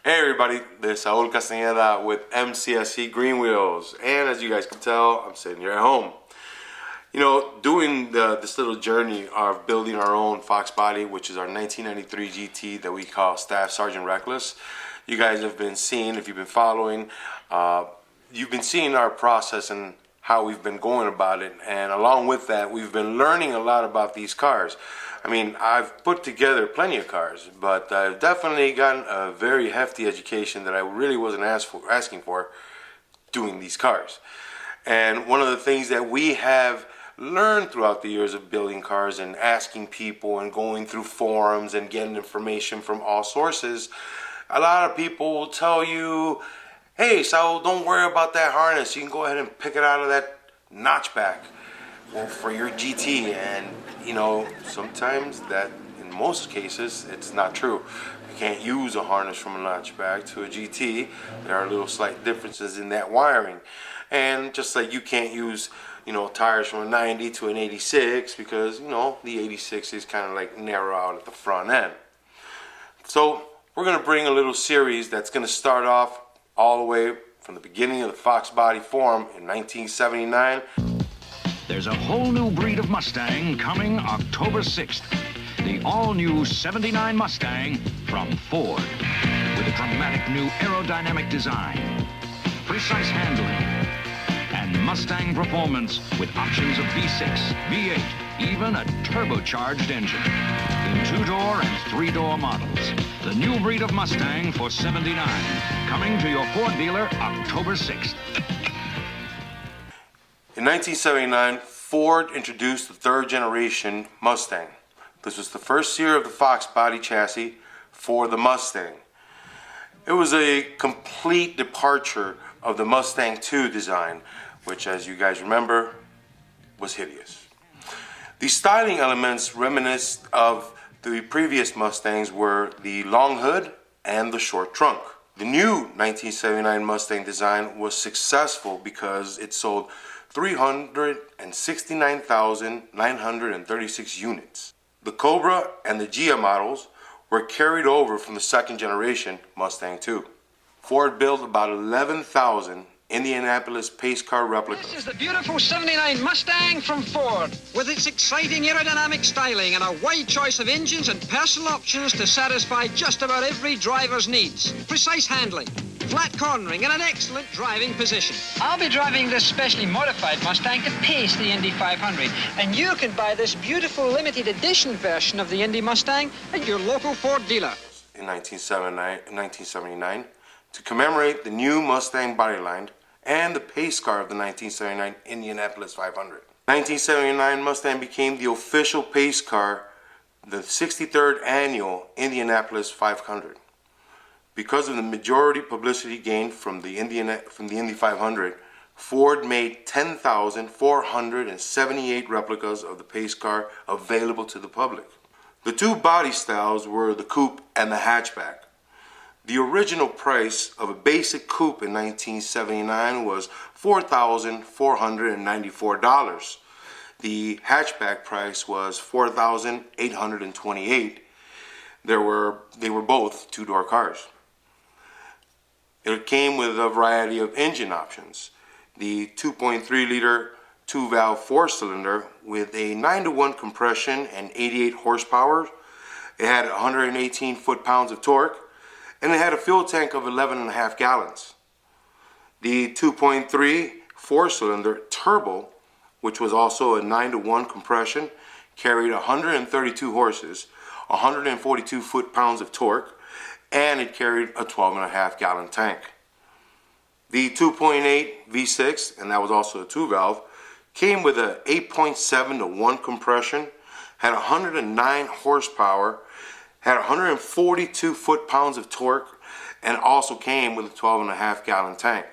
Hey everybody, this is Saul Castañeda with Mcscgreenwheels, and as you guys can tell, I'm sitting here at home. You know, doing this little journey of building our own Fox body, which is our 1993 GT that we call Staff Sergeant Reckless. You guys have been seeing, if you've been following, you've been seeing our process and how we've been going about it, and along with that, we've been learning a lot about these cars. I mean, I've put together plenty of cars, but I've definitely gotten a very hefty education that I really wasn't asking for doing these cars. And one of the things that we have learned throughout the years of building cars and asking people and going through forums and getting information from all sources, a lot of people will tell you, hey, Saul, don't worry about that harness. You can go ahead and pick it out of that notchback for your GT. And you know, sometimes that, in most cases, it's not true. You can't use a harness from a notchback to a GT. There are little slight differences in that wiring. And just like you can't use, you know, tires from a 90 to an 86 because, you know, the 86 is kind of like narrow out at the front end. So we're going to bring a little series that's going to start off all the way from the beginning of the Fox body form in 1979. There's a whole new breed of Mustang coming October 6th. The all-new 79 Mustang from Ford. With a dramatic new aerodynamic design, precise handling, and Mustang performance with options of V6, V8, even a turbocharged engine. In two-door and three-door models. The new breed of Mustang for 79. Coming to your Ford dealer October 6th. In 1979, Ford introduced the third generation Mustang. This was the first year of the Fox body chassis for the Mustang. It was a complete departure of the Mustang II design, which, as you guys remember, was hideous. The styling elements reminiscent of the previous Mustangs were the long hood and the short trunk. The new 1979 Mustang design was successful because it sold 369,936 units. The Cobra and the Gia models were carried over from the second generation Mustang II. Ford built about 11,000 Indianapolis pace car replicas. This is the beautiful 79 Mustang from Ford, with its exciting aerodynamic styling and a wide choice of engines and personal options to satisfy just about every driver's needs. Precise handling, flat cornering, and an excellent driving position. I'll be driving this specially modified Mustang to pace the Indy 500, and you can buy this beautiful limited edition version of the Indy Mustang at your local Ford dealer. In 1979, to commemorate the new Mustang bodyline and the pace car of the 1979 Indianapolis 500. 1979 Mustang became the official pace car, the 63rd annual Indianapolis 500. Because of the majority publicity gained from the Indy 500, Ford made 10,478 replicas of the pace car available to the public. The two body styles were the coupe and the hatchback. The original price of a basic coupe in 1979 was $4,494. The hatchback price was $4,828. They were both two-door cars. It came with a variety of engine options. The 2.3-liter two-valve four-cylinder with a 9-to-1 compression and 88 horsepower. It had 118 foot-pounds of torque, and it had a fuel tank of 11.5 gallons. The 2.3 four-cylinder turbo, which was also a 9-to-1 compression, carried 132 horses, 142 foot-pounds of torque, and it carried a 12.5 gallon tank. The 2.8 V6, and that was also a two-valve, came with a 8.7 to 1 compression, had 109 horsepower, had 142 foot-pounds of torque, and also came with a 12.5 gallon tank.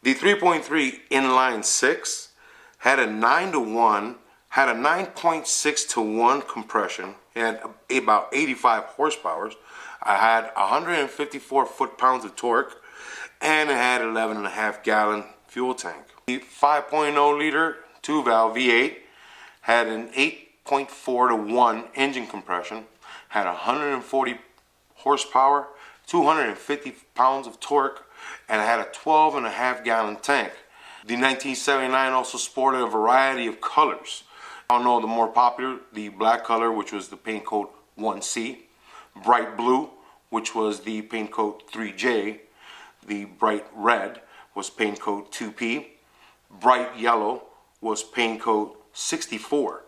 The 3.3 inline 6 had a 9.6 to 1 compression. It had about 85 horsepower. I had 154 foot-pounds of torque, and it had 11.5 gallon fuel tank. The 5.0 liter two-valve V8 had an 8.4 to 1 engine compression, had 140 horsepower, 250 pounds of torque, and it had a 12.5-gallon tank. The 1979 also sported a variety of colors. I know the more popular, the black color, which was the paint code 1C, bright blue, which was the paint code 3J, the bright red was paint code 2P, bright yellow was paint code 64,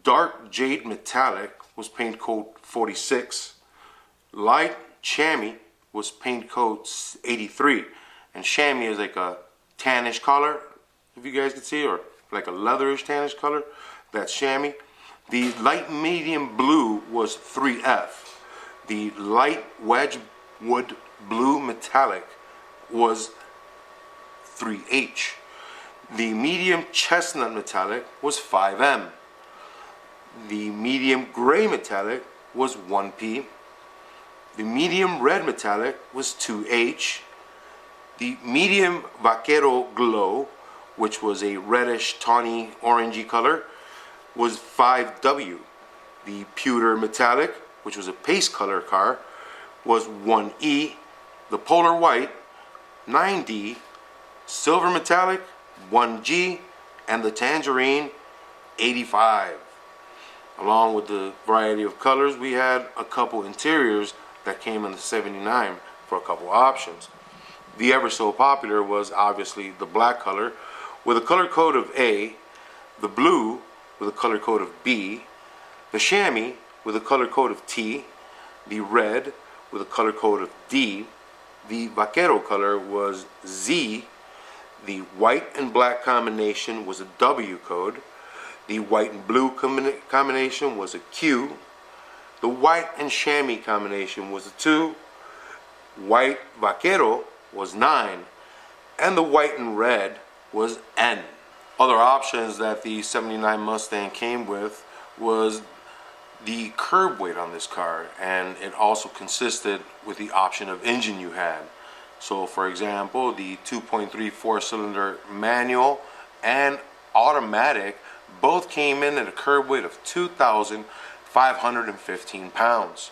dark jade metallic was paint code 46, light chamois was paint code 83, and chamois is like a tannish color, if you guys can see, or like a leatherish tannish color. That's chamois. The light medium blue was 3F. The light wedgwood blue metallic was 3H. The medium chestnut metallic was 5M. The medium gray metallic was 1P. The medium red metallic was 2H. The medium vaquero glow, which was a reddish tawny orangey color, was 5W. The pewter metallic, which was a paste color car, was 1E. The polar white, 9D. Silver metallic, 1G. And the tangerine, 85. Along with the variety of colors, we had a couple interiors that came in the 79 for a couple options. The ever so popular was obviously the black color with a color code of A, the blue with a color code of B, the chamois with a color code of T, the red with a color code of D, the vaquero color was Z, the white and black combination was a W code, the white and blue combination was a Q, the white and chamois combination was a 2, white vaquero was 9, and the white and red was N. Other options that the 79 Mustang came with was the curb weight on this car, and it also consisted with the option of engine you had. So for example, the 2.3 4-cylinder manual and automatic both came in at a curb weight of 2,515 pounds.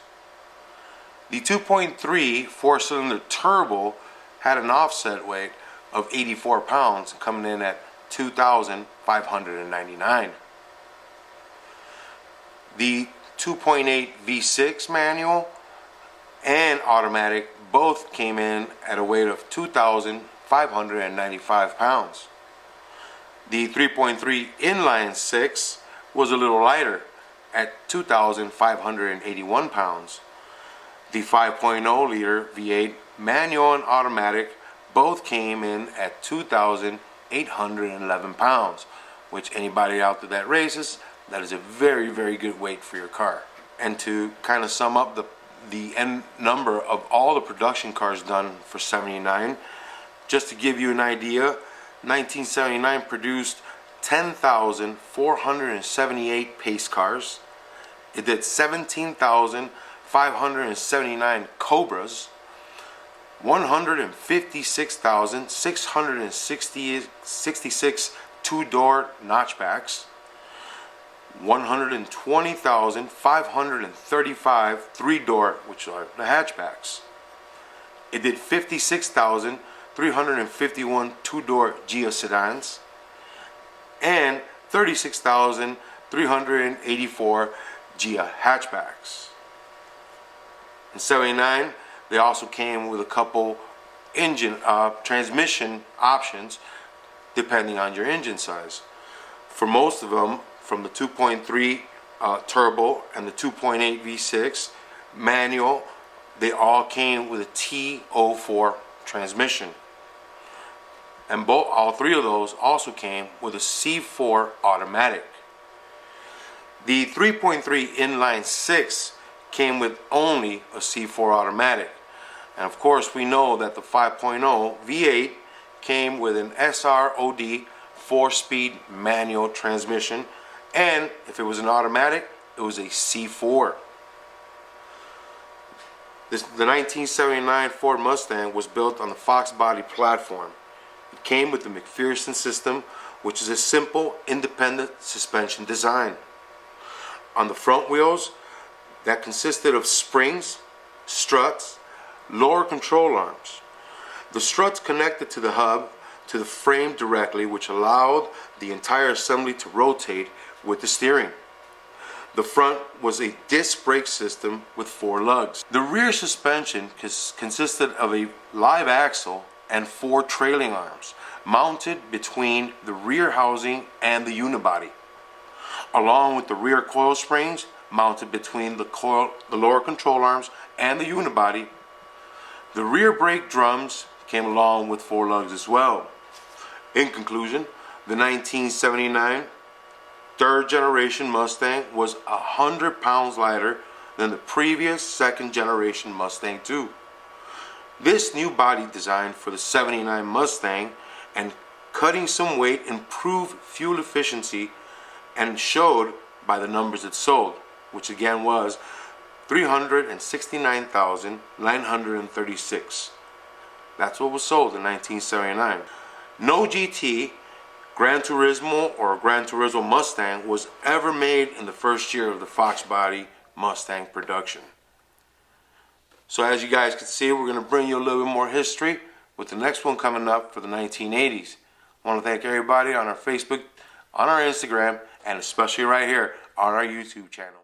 The 2.3 4-cylinder turbo had an offset weight of 84 pounds, coming in at 2,599. The 2.8 V6 manual and automatic both came in at a weight of 2,595 pounds. The 3.3 inline 6 was a little lighter at 2,581 pounds. The 5.0 liter V8 manual and automatic both came in at 2,811 pounds, which anybody out there that races, that is a very, very good weight for your car. And to kind of sum up the end number of all the production cars done for 79, just to give you an idea, 1979 produced 10,478 pace cars. It did 17,579 Cobras, 156,666 two-door notchbacks, 120,535 three-door, which are the hatchbacks. It did 56,351 two-door Gia sedans and 36,384 Gia hatchbacks. In 79, they also came with a couple engine transmission options depending on your engine size. For most of them, from the 2.3 turbo and the 2.8 V6 manual, they all came with a T04 transmission. And all three of those also came with a C4 automatic. The 3.3 inline 6 came with only a C4 automatic. And of course we know that the 5.0 V8 came with an SROD 4-speed manual transmission, and if it was an automatic, it was a C4. The 1979 Ford Mustang was built on the Fox body platform. It came with the McPherson system, which is a simple independent suspension design. On the front wheels, that consisted of springs, struts, lower control arms. The struts connected to the hub to the frame directly, which allowed the entire assembly to rotate with the steering. The front was a disc brake system with 4 lugs. The rear suspension consisted of a live axle and 4 trailing arms mounted between the rear housing and the unibody, along with the rear coil springs mounted between the lower control arms and the unibody. The rear brake drums came along with 4 lugs as well. In conclusion, the 1979 third generation Mustang was 100 pounds lighter than the previous second generation Mustang II. This new body design for the 79 Mustang and cutting some weight improved fuel efficiency and showed by the numbers it sold, which again was 369,936. That's what was sold in 1979. No GT, Gran Turismo, or Gran Turismo Mustang was ever made in the first year of the Fox Body Mustang production. So as you guys can see, we're going to bring you a little bit more history with the next one coming up for the 1980s. I want to thank everybody on our Facebook, on our Instagram, and especially right here on our YouTube channel.